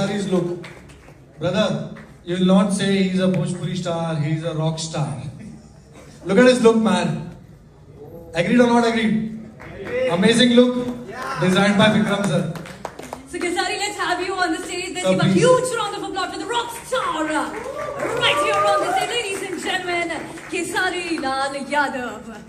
Kesari's look. Brother, you will not say he's a Bhojpuri star, he's a rock star. Look at his look, man. Agreed or not agreed? Amazing look, designed by Vikram sir. So Kesari, let's have you on the stage. Let's So give a please. huge round of applause for the rock star right here on the stage, ladies and gentlemen, Kesari Lal Yadav.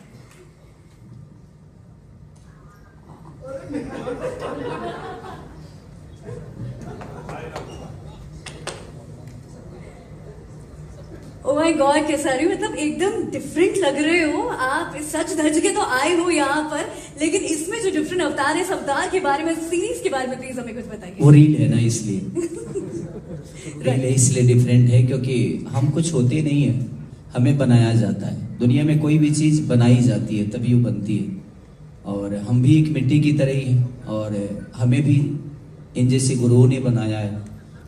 Oh my God, Khesari मतलब एकदम different लग रहे हो आप. सच धज के तो आए हो यहाँ पर, लेकिन इसमें जो डिफरेंट अवतार है, इस अवतार के बारे में, सीरीज के बारे में प्लीज हमें कुछ बताइए. वो रील है ना, इसलिए रील है, इसलिए डिफरेंट है क्योंकि हम कुछ होते नहीं है, हमें बनाया जाता है. दुनिया में कोई भी चीज बनाई जाती है तभी वो बनती है, और हम भी एक मिट्टी की तरह ही हैं, और हमें भी इन जैसे गुरुओं ने बनाया है.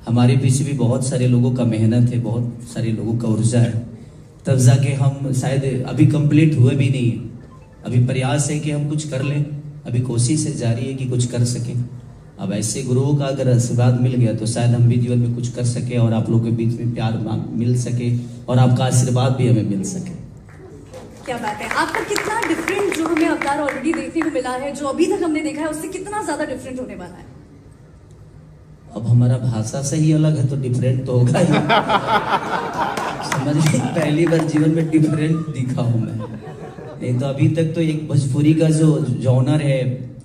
हमारे पीछे भी बहुत सारे लोगों का मेहनत है, बहुत सारे लोगों का ऊर्जा है, तब जाके हम शायद अभी कंप्लीट हुए भी नहीं है. अभी प्रयास है कि हम कुछ कर लें, अभी कोशिश है जारी है कि कुछ कर सकें. अब ऐसे गुरुओं का अगर आशीर्वाद मिल गया तो शायद हम भी जीवन में कुछ कर सके, और आप लोगों के बीच में प्यार मिल सके, और आपका आशीर्वाद भी हमें मिल सके. क्या बात है. आपका कितना डिफरेंट जो हमें अवतार ऑलरेडी देखने को मिला है, जो अभी तक हमने देखा है, उससे कितना ज्यादा डिफरेंट होने वाला है? अब हमारा भाषा से ही अलग है तो डिफरेंट तो होगा ही. समझ, पहली बार जीवन में डिफरेंट दिखा हूं मैं. नहीं तो अभी तक तो एक भोजपुरी का जो जॉनर है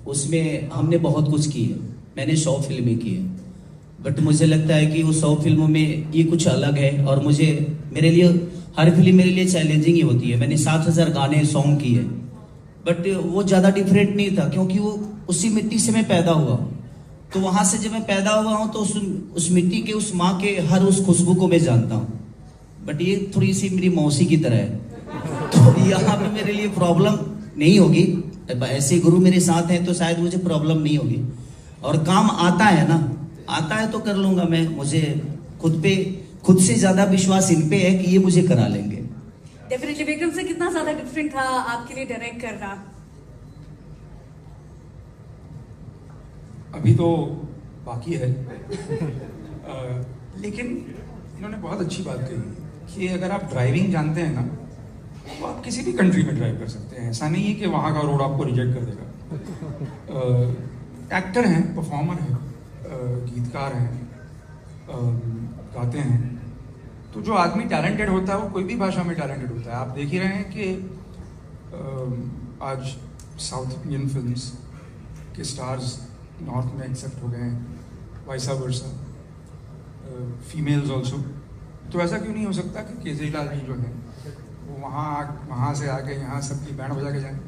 उसमें हमने बहुत कुछ की है. मैंने 100 फिल्में की है, बट मुझे लगता है कि वो 100 फिल्मों में ये कुछ अलग है, और मेरे लिए हर फिल्म मेरे लिए चैलेंजिंग ही होती है. मैंने 7000 गाने सॉन्ग किए, बट वो ज्यादा डिफरेंट नहीं था क्योंकि वो उसी मिट्टी से मैं पैदा हुआ. तो वहां से जब मैं पैदा हुआ हूं तो उस मिट्टी के, उस माँ के हर उस खुशबू को मैं जानता हूँ. बट ये थोड़ी सी मेरी मौसी की तरह है, तो यहाँ पे मेरे लिए प्रॉब्लम नहीं होगी. ऐसे गुरु मेरे साथ हैं तो शायद मुझे प्रॉब्लम नहीं होगी. और काम आता है ना, आता है तो कर लूंगा मैं. मुझे खुद से ज्यादा विश्वास इन पे है कि ये मुझे करा लेंगे. डेफिनेटली. विक्रम से कितना ज्यादा डिफरेंट था आपके लिए डायरेक्ट करना? अभी तो बाकी है. लेकिन इन्होंने बहुत अच्छी बात कही कि अगर आप ड्राइविंग जानते हैं ना तो आप किसी भी कंट्री में ड्राइव कर सकते हैं. ऐसा नहीं है कि वहाँ का रोड आपको रिजेक्ट कर देगा. एक्टर हैं, परफॉर्मर हैं, गीतकार हैं, गाते हैं. तो जो आदमी टैलेंटेड होता है वो कोई भी भाषा में टैलेंटेड होता है. आप देख ही रहे हैं कि आज साउथ इंडियन फिल्म्स के स्टार्स नॉर्थ में एक्सेप्ट हो गए हैं, वाइसा वर्सा, फीमेल्स ऑल्सो. तो ऐसा क्यों नहीं हो सकता कि केजरीलाल जी जो हैं वो वहाँ से आके यहाँ सबकी बैंड बजा के जाएं?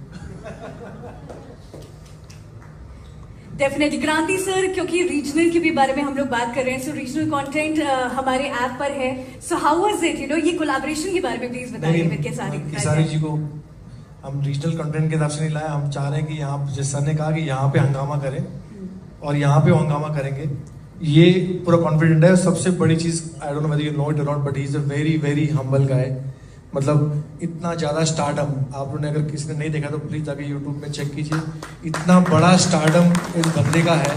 डेफिनेटली. क्रांति सर, क्योंकि रीजनल के भी बारे में हम लोग बात कर रहे हैं, सो रीजनल कंटेंट हमारे ऐप पर है. सो हाउ वाज इट, ये कोलैबोरेशन के बारे में प्लीज बताइए विद केसारी. केसारी जी को हम रीजनल कंटेंट के हिसाब से नहीं लाए. हम चाह रहे हैं कि यहाँ, जिस सर ने कहा कि यहाँ पे हंगामा करें, और यहाँ पे हंगामा करेंगे, ये पूरा कॉन्फिडेंट है. सबसे बड़ी चीज, I don't know whether you know it और not, but he is a very very humble guy. मतलब इतना ज्यादा स्टारडम, आप लोगों ने अगर किसी ने नहीं देखा तो प्लीज जाके यूट्यूब में चेक कीजिए. इतना बड़ा स्टारडम इस बंदे का है,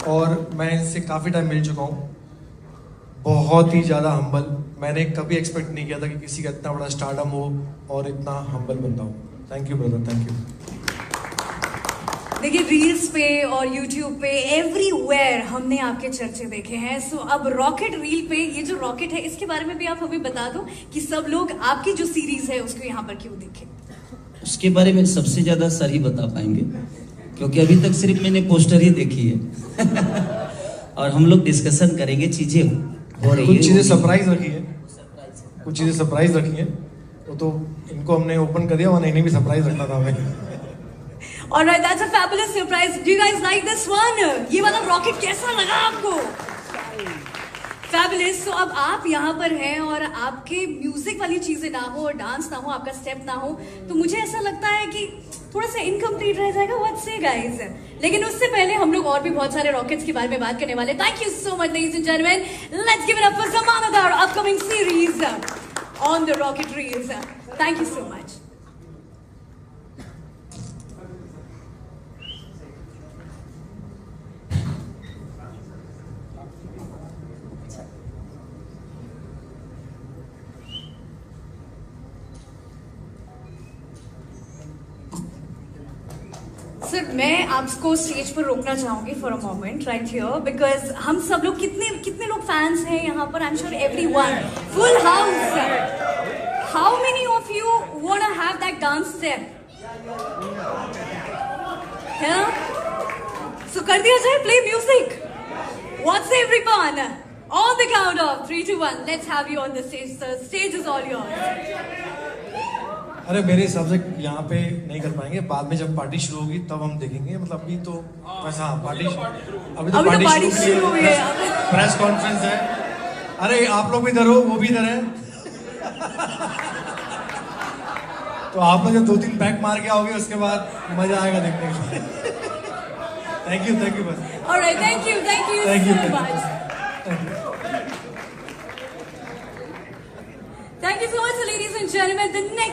और मैं इससे काफी टाइम मिल चुका हूँ. बहुत ही ज्यादा हम्बल. मैंने कभी एक्सपेक्ट नहीं किया था कि किसी का इतना बड़ा स्टारडम हो और इतना हम्बल बंदा हो. Thank you brother, thank you. देखिए, रील्स पे और यूट्यूब पे एवरीवेयर हमने आपके चर्चे देखे हैं. सो अब रॉकेट रील पे, ये जो रॉकेट है इसके बारे में भी आप हमें बता दो कि सब लोग आपकी जो सीरीज है उसको यहाँ पर क्यों देखें. उसके बारे में सबसे ज्यादा सर ही बता पाएंगे, क्योंकि अभी तक सिर्फ मैंने पोस्टर ही देखी है. और हम लोग डिस्कशन करेंगे, चीजें हो रही है, कुछ चीजें सरप्राइज रखी है, कुछ चीजें सरप्राइज रखी है. वो तो इनको हमने ओपन कर दिया, और इन्हें भी सरप्राइज रखना था हमें. Alright, that's a fabulous surprise. Do you guys like this one? ये वाला रॉकेट कैसा लगा आपको? Fabulous. So अब आप यहाँ पर हैं और आपके म्यूजिक वाली चीजें ना हो, और डांस ना हो, आपका स्टेप ना हो, तो मुझे ऐसा लगता है कि थोड़ा सा इनकम्प्लीट रह जाएगा. What say guys? लेकिन उससे पहले हम लोग और भी बहुत सारे रॉकेट्स के बारे में बात करने वाले. Thank you so much, ladies and gentlemen. Let's give it up for Samana, our upcoming series on the rocket reels. Thank you so much. Sir मैं आपको स्टेज पर रोकना चाहूंगी for a moment right here because हम सब लोग कितने लोग फैंस हैं यहाँ पर I am sure everyone full house how many of you want to have that dance step है ना सो कर दिया जाए play music what's everyone on the count of 3 2 1 let's have you on the stage sir stage is all yours अरे मेरे हिसाब से यहाँ पे नहीं कर पाएंगे बाद में जब पार्टी शुरू होगी तब हम देखेंगे मतलब अभी तो बस हाँ पार्टी अभी तो पार्टी शुरू हुई है प्रेस कॉन्फ्रेंस है अरे आप लोग भी इधर हो वो भी इधर है तो आप लोग जब 2-3 पैक मार के आओगे उसके बाद मजा आएगा देखने के लिए थैंक यू बस alright thank you so much Thank you so much, ladies and gentlemen. The next